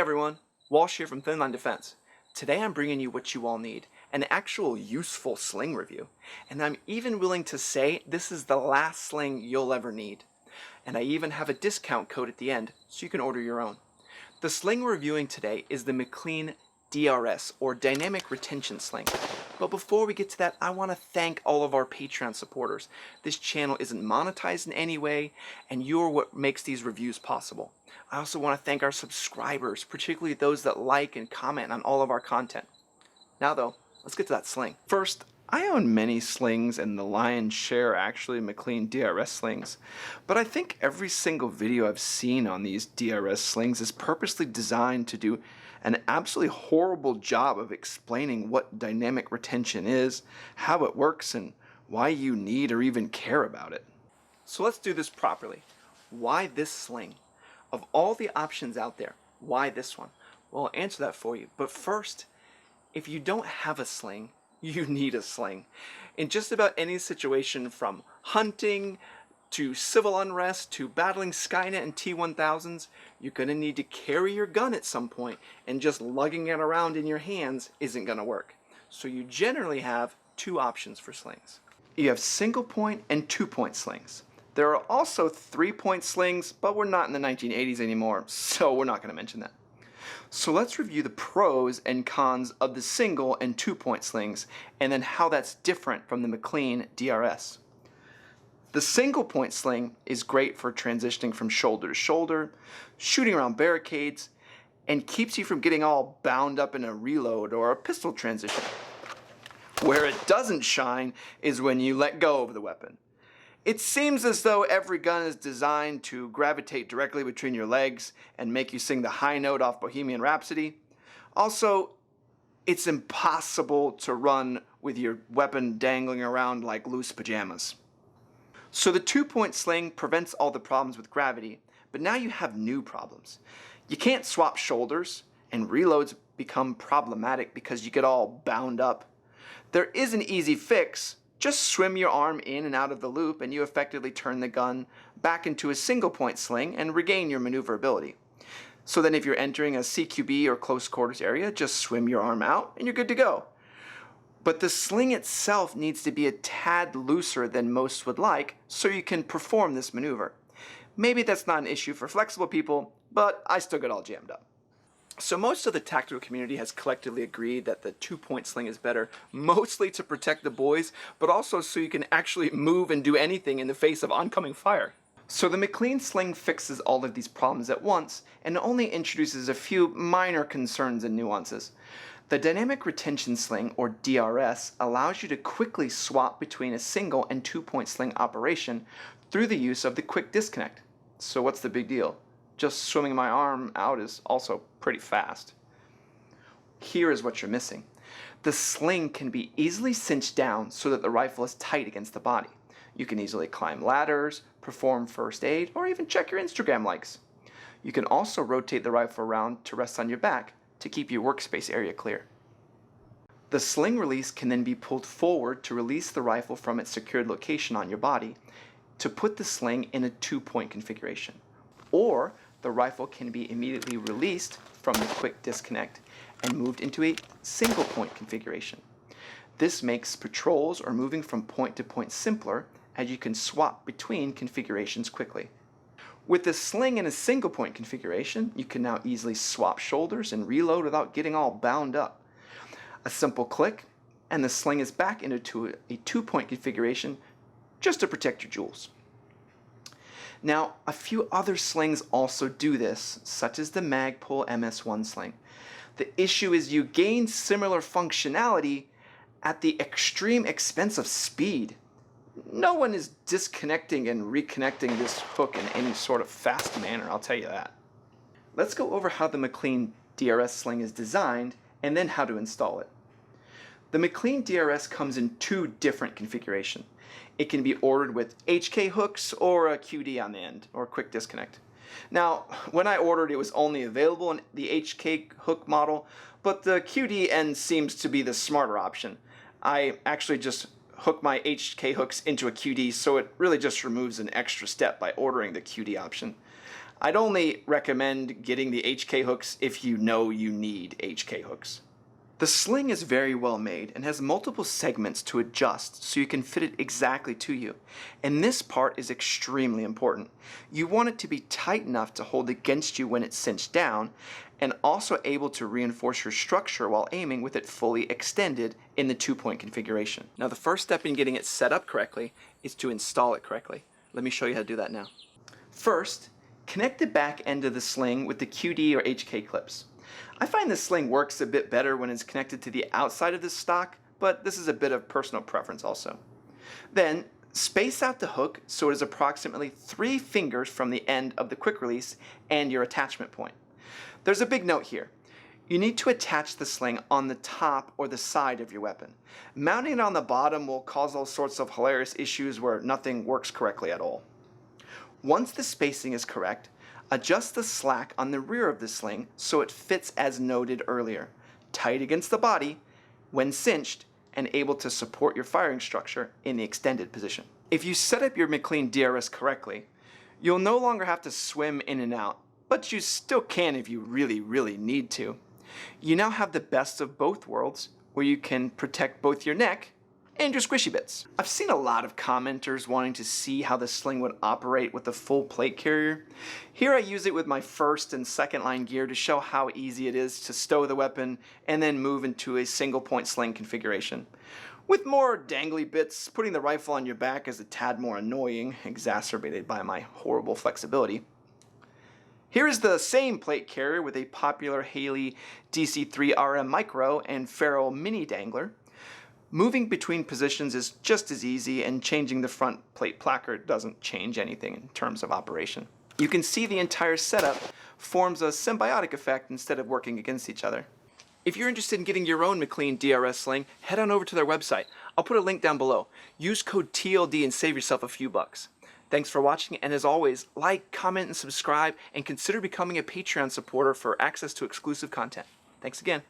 everyone, Walsh here from Thin Line Defense. Today I'm bringing you what you all need, an actual useful sling review. And I'm even willing to say this is the last sling you'll ever need. And I even have a discount code at the end, so you can order your own. The sling we're reviewing today is the Mclean DRS, or Dynamic Retention Sling. But before we get to that, I want to thank all of our Patreon supporters. This channel isn't monetized in any way, and you're what makes these reviews possible. I also want to thank our subscribers, particularly those that like and comment on all of our content. Now though, let's get to that sling. First, I own many slings, and the lion's share are actually Mclean DRS slings. But I think every single video I've seen on these DRS slings is purposely designed to do an absolutely horrible job of explaining what dynamic retention is, how it works, and why you need or even care about it. So let's do this properly. Why this sling? Of all the options out there, why this one? Well, I'll answer that for you. But first, if you don't have a sling, you need a sling. In just about any situation, from hunting to civil unrest to battling Skynet and T-1000s, you're going to need to carry your gun at some point, and just lugging it around in your hands isn't going to work. So you generally have two options for slings. You have single point and 2-point slings. There are also 3-point slings, but we're not in the 1980s anymore, so we're not going to mention that. So let's review the pros and cons of the single and 2-point slings, and then how that's different from the Mclean DRS. The single point sling is great for transitioning from shoulder to shoulder, shooting around barricades, and keeps you from getting all bound up in a reload or a pistol transition. Where it doesn't shine is when you let go of the weapon. It seems as though every gun is designed to gravitate directly between your legs and make you sing the high note off Bohemian Rhapsody. Also, it's impossible to run with your weapon dangling around like loose pajamas. So the 2-point sling prevents all the problems with gravity, but now you have new problems. You can't swap shoulders, and reloads become problematic because you get all bound up. There is an easy fix. Just swim your arm in and out of the loop, and you effectively turn the gun back into a single-point sling and regain your maneuverability. So then if you're entering a CQB or close quarters area, just swim your arm out and you're good to go. But the sling itself needs to be a tad looser than most would like so you can perform this maneuver. Maybe that's not an issue for flexible people, but I still get all jammed up. So most of the tactical community has collectively agreed that the 2-point sling is better, mostly to protect the boys, but also so you can actually move and do anything in the face of oncoming fire. So the Mclean sling fixes all of these problems at once, and only introduces a few minor concerns and nuances. The Dynamic Retention Sling, or DRS, allows you to quickly swap between a single and 2-point sling operation through the use of the quick disconnect. So what's the big deal? Just swimming my arm out is also pretty fast. Here is what you're missing. The sling can be easily cinched down so that the rifle is tight against the body. You can easily climb ladders, perform first aid, or even check your Instagram likes. You can also rotate the rifle around to rest on your back to keep your workspace area clear. The sling release can then be pulled forward to release the rifle from its secured location on your body to put the sling in a 2-point configuration. Or the rifle can be immediately released from the quick disconnect and moved into a single-point configuration. This makes patrols or moving from point to point simpler, as you can swap between configurations quickly. With the sling in a single-point configuration, you can now easily swap shoulders and reload without getting all bound up. A simple click, and the sling is back into a 2-point configuration just to protect your jewels. Now, a few other slings also do this, such as the Magpul MS1 sling. The issue is you gain similar functionality at the extreme expense of speed. No one is disconnecting and reconnecting this hook in any sort of fast manner, I'll tell you that. Let's go over how the Mclean DRS sling is designed, and then how to install it. The Mclean DRS comes in 2 different configurations. It can be ordered with HK hooks or a QD on the end, or quick disconnect. Now, when I ordered, it was only available in the HK hook model, but the QD end seems to be the smarter option. I actually just hook my HK hooks into a QD, so it really just removes an extra step by ordering the QD option. I'd only recommend getting the HK hooks if you know you need HK hooks. The sling is very well made and has multiple segments to adjust so you can fit it exactly to you. And this part is extremely important. You want it to be tight enough to hold against you when it's cinched down, and also able to reinforce your structure while aiming with it fully extended in the 2-point configuration. Now the first step in getting it set up correctly is to install it correctly. Let me show you how to do that now. First, connect the back end of the sling with the QD or HK clips. I find the sling works a bit better when it's connected to the outside of the stock, but this is a bit of personal preference also. Then, space out the hook so it is approximately 3 fingers from the end of the quick release and your attachment point. There's a big note here. You need to attach the sling on the top or the side of your weapon. Mounting it on the bottom will cause all sorts of hilarious issues where nothing works correctly at all. Once the spacing is correct, adjust the slack on the rear of the sling so it fits as noted earlier, tight against the body, when cinched, and able to support your firing structure in the extended position. If you set up your Mclean DRS correctly, you'll no longer have to swim in and out, but you still can if you really need to. You now have the best of both worlds, where you can protect both your neck and your squishy bits. I've seen a lot of commenters wanting to see how the sling would operate with the full plate carrier. Here I use it with my first and second line gear to show how easy it is to stow the weapon and then move into a single point sling configuration. With more dangly bits, putting the rifle on your back is a tad more annoying, exacerbated by my horrible flexibility. Here is the same plate carrier with a popular Haley DC3 RM Micro and Ferro Mini Dangler. Moving between positions is just as easy, and changing the front plate placard doesn't change anything in terms of operation. You can see the entire setup forms a symbiotic effect instead of working against each other. If you're interested in getting your own Mclean DRS Sling, head on over to their website. I'll put a link down below. Use code TLD and save yourself a few bucks. Thanks for watching, and as always, like, comment, and subscribe, and consider becoming a Patreon supporter for access to exclusive content. Thanks again.